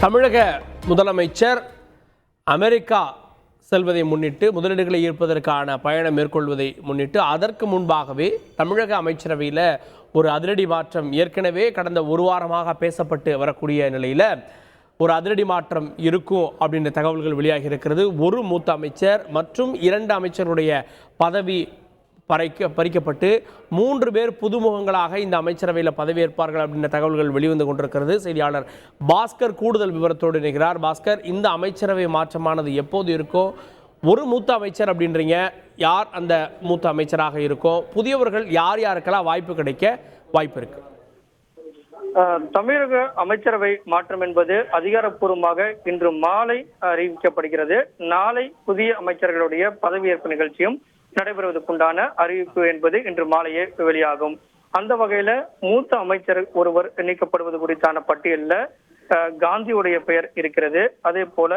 தமிழக முதலமைச்சர் அமெரிக்கா செல்வதை முன்னிட்டு முதலீடுகளை ஈர்ப்பதற்கான பயணம் மேற்கொள்வதை முன்னிட்டு அதற்கு முன்பாகவே தமிழக அமைச்சரவையில் ஒரு அதிரடி மாற்றம் ஏற்கனவே கடந்த ஒரு வாரமாக பேசப்பட்டு வரக்கூடிய நிலையில் ஒரு அதிரடி மாற்றம் இருக்கும் அப்படின்ற தகவல்கள் வெளியாகி இருக்கிறது. ஒரு மூத்த அமைச்சர் மற்றும் 2 அமைச்சருடைய பதவி பறிக்கப்பட்டு 3 பேர் புதுமுகங்களாக இந்த அமைச்சரவையில் பதவியேற்பார்கள் அப்படின்ற தகவல்கள் வெளிவந்து கொண்டிருக்கிறது. செய்தியாளர் பாஸ்கர் கூடுதல் விவரத்தோடு இணைகிறார். பாஸ்கர், இந்த அமைச்சரவை மாற்றமானது எப்போது இருக்கோ? ஒரு மூத்த அமைச்சர் அப்படின்றீங்க, யார் அந்த மூத்த அமைச்சராக இருக்கோ? புதியவர்கள் யார் யாருக்கெல்லாம் வாய்ப்பு கிடைக்க வாய்ப்பு இருக்கு? தமிழக அமைச்சரவை மாற்றம் என்பது அதிகாரப்பூர்வமாக இன்று மாலை அறிவிக்கப்படுகிறது. நாளை புதிய அமைச்சர்களுடைய பதவியேற்பு நிகழ்ச்சியும் நடைபெறுவதற்குண்டான அறிவிப்பு என்பது இன்று மாலையே வெளியாகும். அந்த வகையில மூத்த அமைச்சர் ஒருவர் நீக்கப்படுவது குறித்தான பட்டியலில் காந்தியுடைய பெயர் இருக்கிறது. அதே போல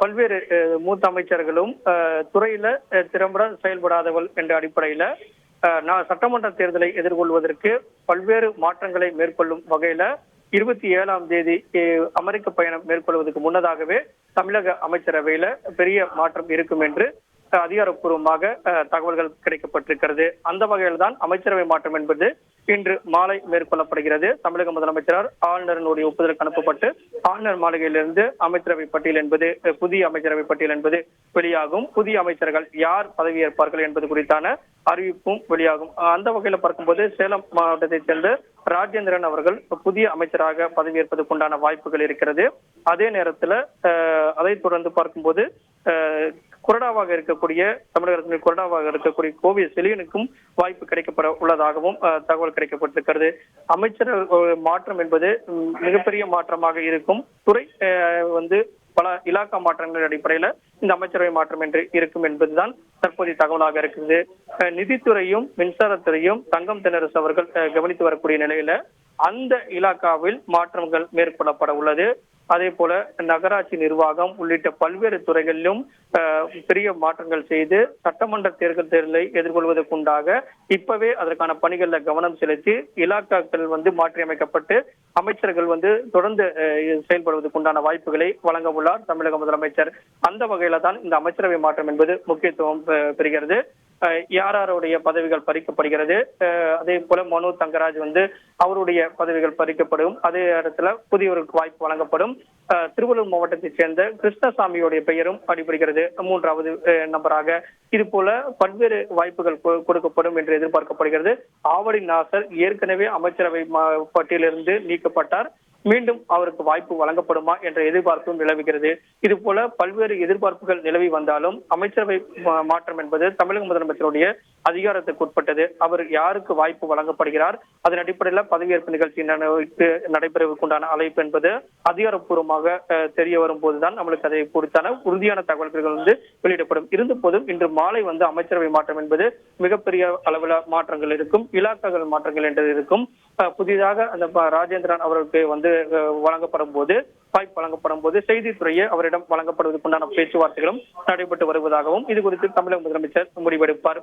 பல்வேறு மூத்த அமைச்சர்களும் துறையில திறம்பட செயல்படாதவள் என்ற அடிப்படையில சட்டமன்ற தேர்தலை எதிர்கொள்வதற்கு பல்வேறு மாற்றங்களை மேற்கொள்ளும் வகையில 27ஆம் தேதி அமெரிக்க பயணம் மேற்கொள்வதற்கு முன்னதாகவே தமிழக அமைச்சரவையில பெரிய மாற்றம் இருக்கும் என்று அதிகாரப்பூர்வமாக தகவல்கள் கிடைக்கப்பட்டிருக்கிறது. அந்த வகையில் தான் அமைச்சரவை மாற்றம் என்பது இன்று மாலை மேற்கொள்ளப்படுகிறது. தமிழக முதலமைச்சர் ஆளுநரினுடைய ஒப்புதலுக்கு அனுப்பப்பட்டு ஆளுநர் மாளிகையிலிருந்து அமைச்சரவை பட்டியல் என்பது புதிய அமைச்சரவை பட்டியல் என்பது வெளியாகும். புதிய அமைச்சர்கள் யார் பதவியேற்பார்கள் என்பது குறித்தான அறிவிப்பும் வெளியாகும். அந்த வகையில பார்க்கும்போது சேலம் மாவட்டத்தைச் சேர்ந்த ராஜேந்திரன் அவர்கள் புதிய அமைச்சராக பதவியேற்பதற்குண்டான வாய்ப்புகள் இருக்கிறது. அதே நேரத்தில் அதைத் தொடர்ந்து பார்க்கும்போது கொறடாவாக இருக்கக்கூடிய தமிழக அரசின் கொறடாவாக இருக்கக்கூடிய கோவை செலியனுக்கும் வாய்ப்பு கிடைக்கப்பட உள்ளதாகவும் தகவல் கிடைக்கப்பட்டிருக்கிறது. அமைச்சர் மாற்றம் என்பது மிகப்பெரிய மாற்றமாக இருக்கும். துறை பல இலாக்கா மாற்றங்களின் அடிப்படையில இந்த அமைச்சரவை மாற்றம் என்று இருக்கும் என்பதுதான் தற்போதைய தகவலாக இருக்குது. நிதித்துறையும் மின்சாரத்துறையும் தங்கம் தென்னரசு அவர்கள் கவனித்து வரக்கூடிய நிலையில அந்த இலாக்காவில் மாற்றங்கள் மேற்கொள்ளப்பட உள்ளது. அதே போல நகராட்சி நிர்வாகம் உள்ளிட்ட பல்வேறு துறைகளிலும் பெரிய மாற்றங்கள் செய்து சட்டமன்ற தேர்தலை எதிர்கொள்வதற்குண்டாக இப்பவே அதற்கான பணிகள்ல கவனம் செலுத்தி இலாக்காக்கள் மாற்றி அமைக்கப்பட்டு அமைச்சர்கள் தொடர்ந்து செயல்படுவதற்குண்டான வாய்ப்புகளை வழங்க உள்ளார் தமிழக முதலமைச்சர். அந்த வகையில தான் இந்த அமைச்சரவை மாற்றம் என்பது முக்கியத்துவம் பெறுகிறது. யாருடைய பதவிகள் பறிக்கப்படுகிறது. அதே போல மனோ தங்கராஜ் அவருடைய பதவிகள் பறிக்கப்படும். அதே இடத்துல புதியவருக்கு வாய்ப்பு வழங்கப்படும். திருவள்ளூர் மாவட்டத்தைச் சேர்ந்த கிருஷ்ணசாமியுடைய பெயரும் அடிபடுகிறது 3வது நபராக. இது போல பல்வேறு வாய்ப்புகள் கொடுக்கப்படும் என்று எதிர்பார்க்கப்படுகிறது. ஆவடி நாசர் ஏற்கனவே அமைச்சரவை பட்டியலிருந்து நீக்கப்பட்டார். மீண்டும் அவருக்கு வாய்ப்பு வழங்கப்படுமா என்ற எதிர்பார்ப்பும் நிலவுகிறது. இது போல பல்வேறு எதிர்பார்ப்புகள் நிலவி வந்தாலும் அமைச்சரவை மாற்றம் என்பது தமிழக முதலமைச்சருடைய அதிகாரத்துக்கு உட்பட்டது. அவர் யாருக்கு வாய்ப்பு வழங்கப்படுகிறார், அதன் அடிப்படையில் பதவியேற்பு நிகழ்ச்சி நடைபெறுவதற்குண்டான அழைப்பு என்பது அதிகாரப்பூர்வமாக தெரிய வரும்போதுதான் நம்மளுக்கு அதை குறித்தான உறுதியான தகவல்கள் வெளியிடப்படும். இருந்த போதும் இன்று மாலை அமைச்சரவை மாற்றம் என்பது மிகப்பெரிய அளவில் மாற்றங்கள் இருக்கும். இலாக்காக்கள் மாற்றங்கள் என்று இருக்கும். புதிதாக அந்த ராஜேந்திரன் அவருக்கு வழங்கப்படும் போது வாய்ப்பு வழங்கப்படும் போது செய்தித்துறையை அவரிடம் வழங்கப்படுவதற்குண்டான பேச்சுவார்த்தைகளும் நடைபெற்று வருவதாகவும் இது குறித்து தமிழக முதலமைச்சர் முடிவெடுப்பார்.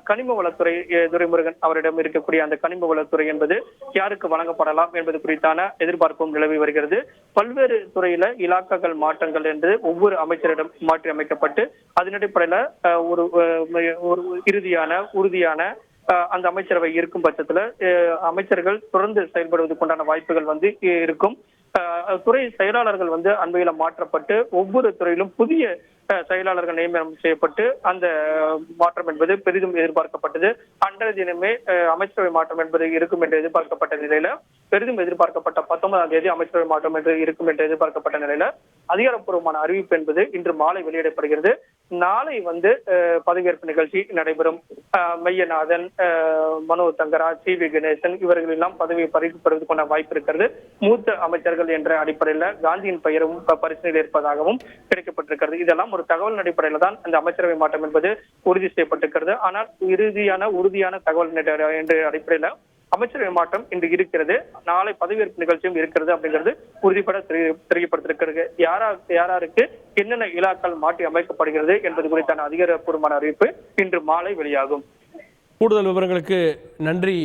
கனிம வளத்துறை துரைமுருகன் அவரிடம் இருக்கக்கூடிய அந்த கனிம வளத்துறை என்பது யாருக்கு வழங்கப்படலாம் என்பது குறித்தான எதிர்பார்ப்பும் நிலவி வருகிறது. பல்வேறு துறையில இலாக்காக்கள் மாற்றங்கள் என்று ஒவ்வொரு அமைச்சரிடம் மாற்றி அமைக்கப்பட்டு அதன் அடிப்படையில ஒரு உறுதியான அந்த அமைச்சரவை இருக்கும் பட்சத்துல அமைச்சர்கள் தொடர்ந்து செயல்படுவதற்குண்டான வாய்ப்புகள் இருக்கும். துறை செயலாளர்கள் அண்மையில மாற்றப்பட்டு ஒவ்வொரு துறையிலும் புதிய செயலாளர்கள் நியமனம் செய்யப்பட்டு அந்த மாற்றம் என்பது பெரிதும் எதிர்பார்க்கப்பட்டது. அன்றைய தினமே அமைச்சரவை மாற்றம் என்பது இருக்கும் என்று எதிர்பார்க்கப்பட்ட நிலையில பெரிதும் எதிர்பார்க்கப்பட்ட 19ஆம் தேதி அமைச்சரவை மாற்றம் என்று இருக்கும் என்று எதிர்பார்க்கப்பட்ட நிலையில அதிகாரப்பூர்வமான அறிவிப்பு என்பது இன்று மாலை வெளியிடப்படுகிறது. நாளை பதவியேற்பு நிகழ்ச்சி நடைபெறும். மையநாதன், மனோ தங்கராஜ், சி வி கணேசன் இவர்கள் எல்லாம் பதவியை பறிக்கப்படுவதற்கான வாய்ப்பு இருக்கிறது. மூத்த அமைச்சர்கள் என்ற அடிப்படையில் காந்தியின் பெயரும் பரிசீலனையில் இருப்பதாகவும் கிடைக்கப்பட்டிருக்கிறது. இதெல்லாம் ஒரு தகவல் அடிப்படையில் தான் இந்த அமைச்சரவை மாற்றம் என்பது உறுதி செய்யப்பட்டிருக்கிறது. ஆனால் உறுதியான தகவல் என்ற அடிப்படையில் அமைச்சரவை மாற்றம் இன்று இருக்கிறது. நாளை பதவியேற்பு நிகழ்ச்சியும் இருக்கிறது அப்படிங்கிறது உறுதிப்பட தெரியப்படுத்திருக்கிறது. யாருக்கு என்னென்ன இலாக்கள் மாற்றி அமைக்கப்படுகிறது என்பது குறித்தான அதிகாரப்பூர்வமான அறிவிப்பு இன்று மாலை வெளியாகும். கூடுதல் விவரங்களுக்கு நன்றி.